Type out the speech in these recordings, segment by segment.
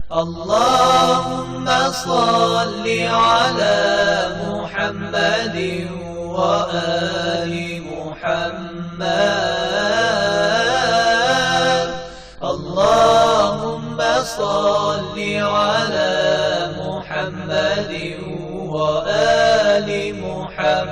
اللهم صل على محمد وآل محمد. اللهم صل على محمد وآل محمد.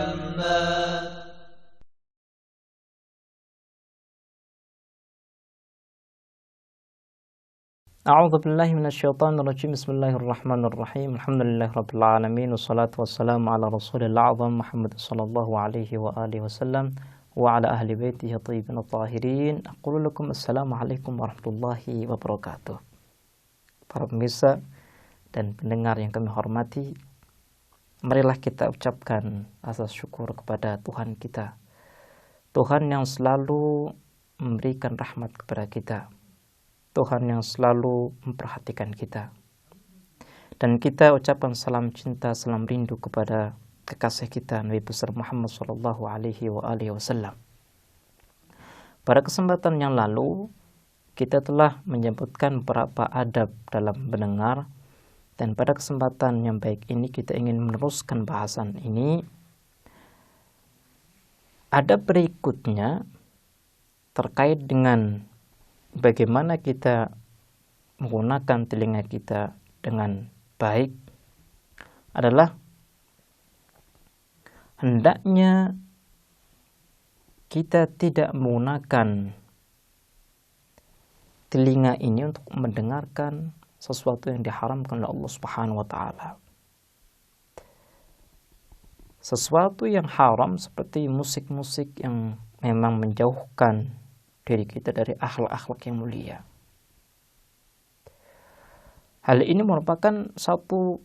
A'udzu billahi minasyaitonir rajim. Bismillahirrahmanirrahim. Alhamdulillahirabbil alamin wassalatu wassalamu ala rasulil a'zam Muhammad sallallahu alaihi wa alihi wasallam wa ala ahli baitihi thayyibin tahirin. Aqulu lakum assalamu alaikum warahmatullahi wabarakatuh. Para pemirsa dan pendengar yang kami hormati, marilah kita ucapkan rasa syukur kepada Tuhan kita. Tuhan yang selalu memberikan rahmat kepada kita. Tuhan yang selalu memperhatikan kita. Dan kita ucapkan salam cinta, salam rindu kepada kekasih kita Nabi besar Muhammad sallallahu alaihi wasallam. Pada kesempatan yang lalu kita telah menyebutkan beberapa adab dalam mendengar, dan pada kesempatan yang baik ini kita ingin meneruskan bahasan ini. Adab berikutnya terkait dengan bagaimana kita menggunakan telinga kita dengan baik adalah hendaknya kita tidak menggunakan telinga ini untuk mendengarkan sesuatu yang diharamkan oleh Allah Subhanahu wa taala. Sesuatu yang haram seperti musik-musik yang memang menjauhkan diri kita dari akhlak-akhlak yang mulia. Hal ini merupakan satu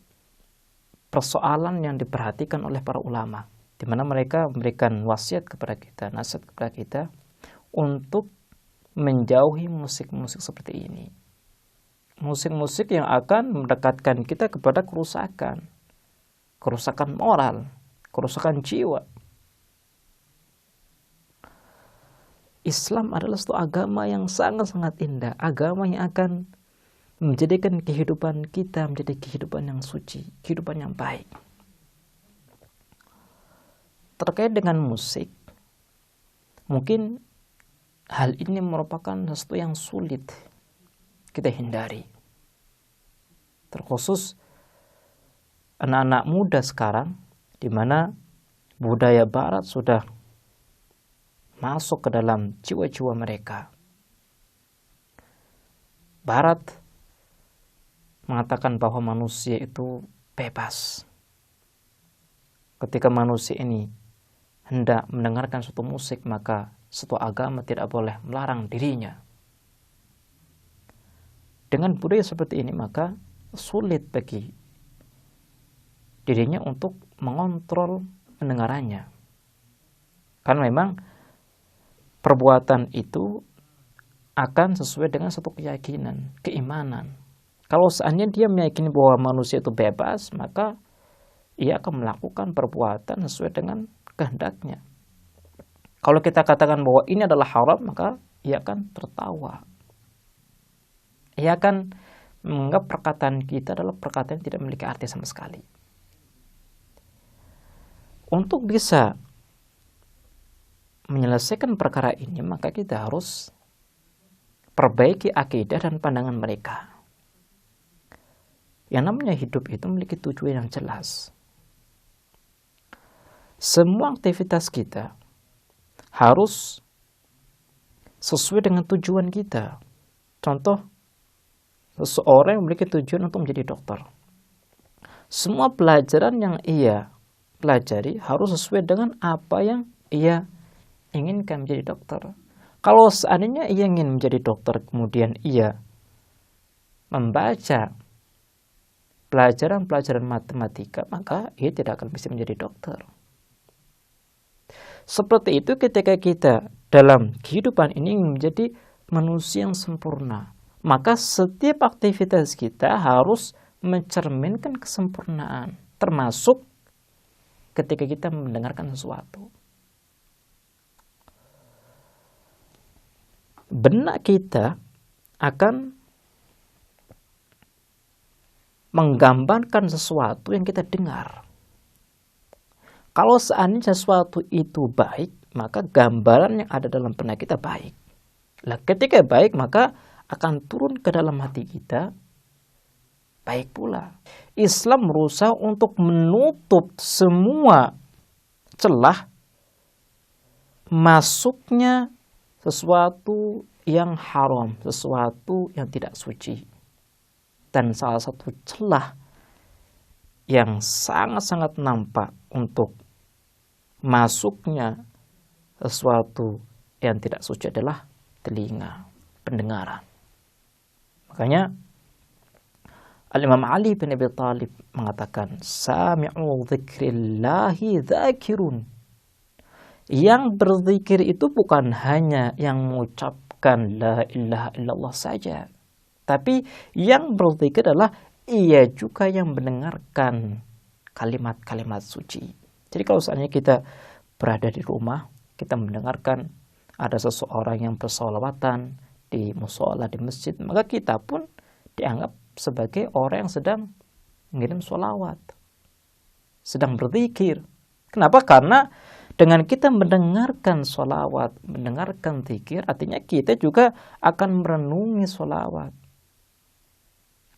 persoalan yang diperhatikan oleh para ulama, di mana mereka memberikan wasiat kepada kita, nasihat kepada kita untuk menjauhi musik-musik seperti ini. Musik-musik yang akan mendekatkan kita kepada kerusakan moral, kerusakan jiwa. Islam adalah suatu agama yang sangat-sangat indah, agama yang akan menjadikan kehidupan kita menjadi kehidupan yang suci, kehidupan yang baik. Terkait dengan musik, mungkin hal ini merupakan sesuatu yang sulit kita hindari. Terkhusus anak-anak muda sekarang, di mana budaya barat sudah masuk ke dalam jiwa-jiwa mereka. Barat mengatakan bahwa manusia itu bebas. Ketika manusia ini hendak mendengarkan suatu musik, maka suatu agama tidak boleh melarang dirinya. Dengan budaya seperti ini, maka sulit bagi dirinya untuk mengontrol pendengarannya. Karena memang perbuatan itu akan sesuai dengan satu keyakinan, keimanan. Kalau seandainya dia meyakini bahwa manusia itu bebas, maka ia akan melakukan perbuatan sesuai dengan kehendaknya. Kalau kita katakan bahwa ini adalah haram, maka ia akan tertawa. Ia akan menganggap perkataan kita adalah perkataan yang tidak memiliki arti sama sekali. Untuk bisa menyelesaikan perkara ini, maka kita harus perbaiki akidah dan pandangan mereka. Yang namanya hidup itu memiliki tujuan yang jelas. Semua aktivitas kita harus sesuai dengan tujuan kita. Contoh, seseorang yang memiliki tujuan untuk menjadi dokter. Semua pelajaran yang ia pelajari harus sesuai dengan apa yang ia inginkan menjadi dokter. Kalau seandainya ia ingin menjadi dokter, kemudian ia membaca pelajaran-pelajaran matematika, maka ia tidak akan bisa menjadi dokter. Seperti itu ketika kita dalam kehidupan ini menjadi manusia yang sempurna, maka setiap aktivitas kita harus mencerminkan kesempurnaan, termasuk ketika kita mendengarkan sesuatu. Benak kita akan menggambarkan sesuatu yang kita dengar. Kalau seandainya sesuatu itu baik, maka gambaran yang ada dalam benak kita baik. Lah, ketika baik, maka akan turun ke dalam hati kita baik pula. Islam berusaha untuk menutup semua celah masuknya sesuatu yang haram, sesuatu yang tidak suci. Dan salah satu celah yang sangat-sangat nampak untuk masuknya sesuatu yang tidak suci adalah telinga, pendengaran. Makanya Al-Imam Ali bin Abi Thalib mengatakan, sami'u dzikrillahi dzakirun. Yang berzikir itu bukan hanya yang mengucapkan la ilaha illallah saja, tapi yang berzikir adalah ia juga yang mendengarkan kalimat-kalimat suci. Jadi kalau seandainya kita berada di rumah, kita mendengarkan ada seseorang yang bersolawatan di musola, di masjid, maka kita pun dianggap sebagai orang yang sedang mengirim solawat, sedang berzikir. Kenapa? Karena dengan kita mendengarkan solawat, mendengarkan zikir, artinya kita juga akan merenungi solawat,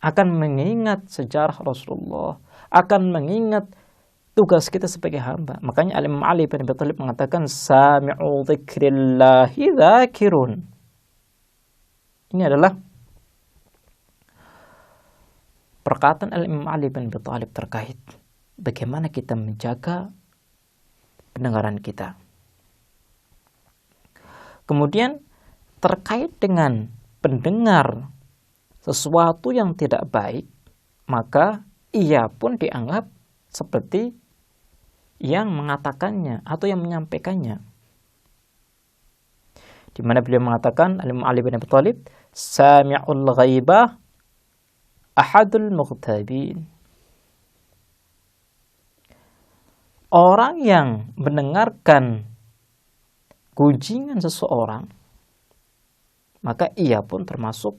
akan mengingat sejarah Rasulullah, akan mengingat tugas kita sebagai hamba. Makanya Imam Ali bin Abi Thalib mengatakan, sami'u dzikrillahi dzakirun. Ini adalah perkataan Imam Ali bin Abi Thalib terkait bagaimana kita menjaga pendengaran kita. Kemudian terkait dengan pendengar sesuatu yang tidak baik, maka ia pun dianggap seperti yang mengatakannya atau yang menyampaikannya. Di mana beliau mengatakan, Imam Ali bin Abi Thalib, sami'ul ghaibah ahadul mughtabin. Orang yang mendengarkan gunjingan seseorang, maka ia pun termasuk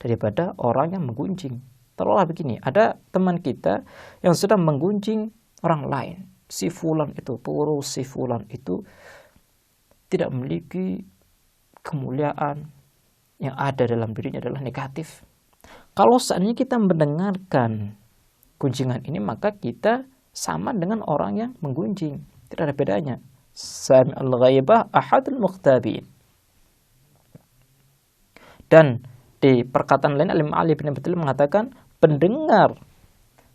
daripada orang yang menggunjing. Taruhlah begini, ada teman kita yang sedang menggunjing orang lain. Si fulan itu buruk, si fulan itu tidak memiliki kemuliaan, yang ada dalam dirinya adalah negatif. Kalau seandainya kita mendengarkan gunjingan ini, maka kita sama dengan orang yang menggunjing. Tidak ada bedanya. Sami'ul ghaibah ahadul mughtabin. Dan di perkataan lain, Imam Ali bin Abi Thalib mengatakan, pendengar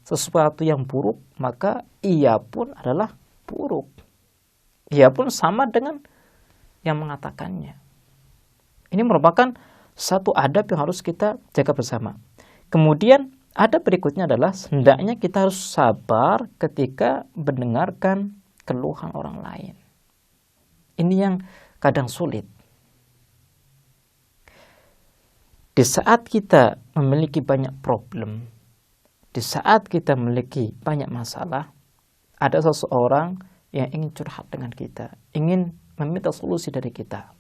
sesuatu yang buruk, maka ia pun adalah buruk. Ia pun sama dengan yang mengatakannya. Ini merupakan satu adab yang harus kita jaga bersama. Kemudian adab berikutnya adalah hendaknya kita harus sabar ketika mendengarkan keluhan orang lain. Ini yang kadang sulit. Di saat kita memiliki banyak problem, di saat kita memiliki banyak masalah, ada seseorang yang ingin curhat dengan kita, ingin meminta solusi dari kita.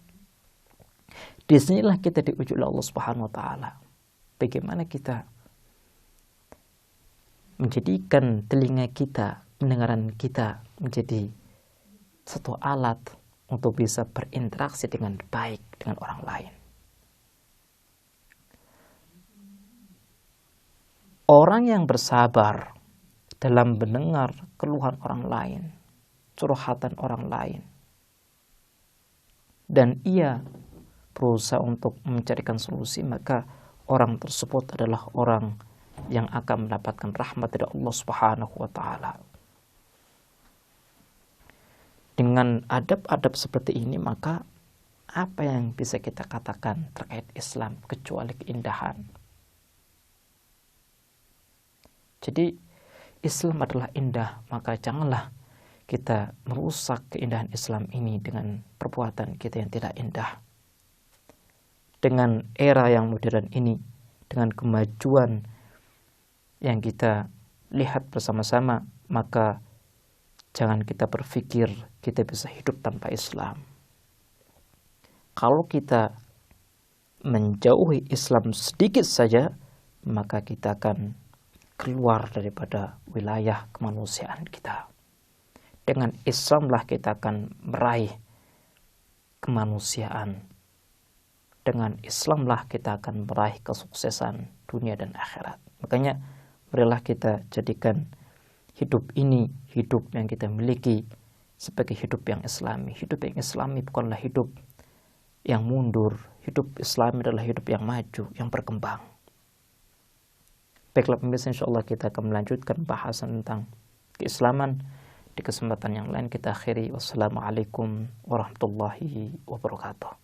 Disinilah kita diuji oleh Allah Subhanahu wa Ta'ala. Bagaimana kita menjadikan telinga kita, pendengaran kita menjadi satu alat untuk bisa berinteraksi dengan baik dengan orang lain. Orang yang bersabar dalam mendengar keluhan orang lain, curhatan orang lain, dan ia berusaha untuk mencarikan solusi, maka orang tersebut adalah orang yang akan mendapatkan rahmat dari Allah Subhanahu wa Ta'ala. Dengan adab-adab seperti ini, maka apa yang bisa kita katakan terkait Islam kecuali keindahan? Jadi Islam adalah indah, maka janganlah kita merusak keindahan Islam ini dengan perbuatan kita yang tidak indah. Dengan era yang modern ini, dengan kemajuan yang kita lihat bersama-sama, maka jangan kita berpikir kita bisa hidup tanpa Islam. Kalau kita menjauhi Islam sedikit saja, maka kita akan keluar daripada wilayah kemanusiaan kita. Dengan Islamlah kita akan meraih kemanusiaan. Dengan Islamlah kita akan meraih kesuksesan dunia dan akhirat. Makanya marilah kita jadikan hidup ini, hidup yang kita miliki sebagai hidup yang Islami. Hidup yang Islami bukanlah hidup yang mundur. Hidup Islami adalah hidup yang maju, yang berkembang. Baiklah pemirsa, insyaallah kita akan melanjutkan bahasan tentang keislaman di kesempatan yang lain. Kita akhiri. Wassalamualaikum warahmatullahi wabarakatuh.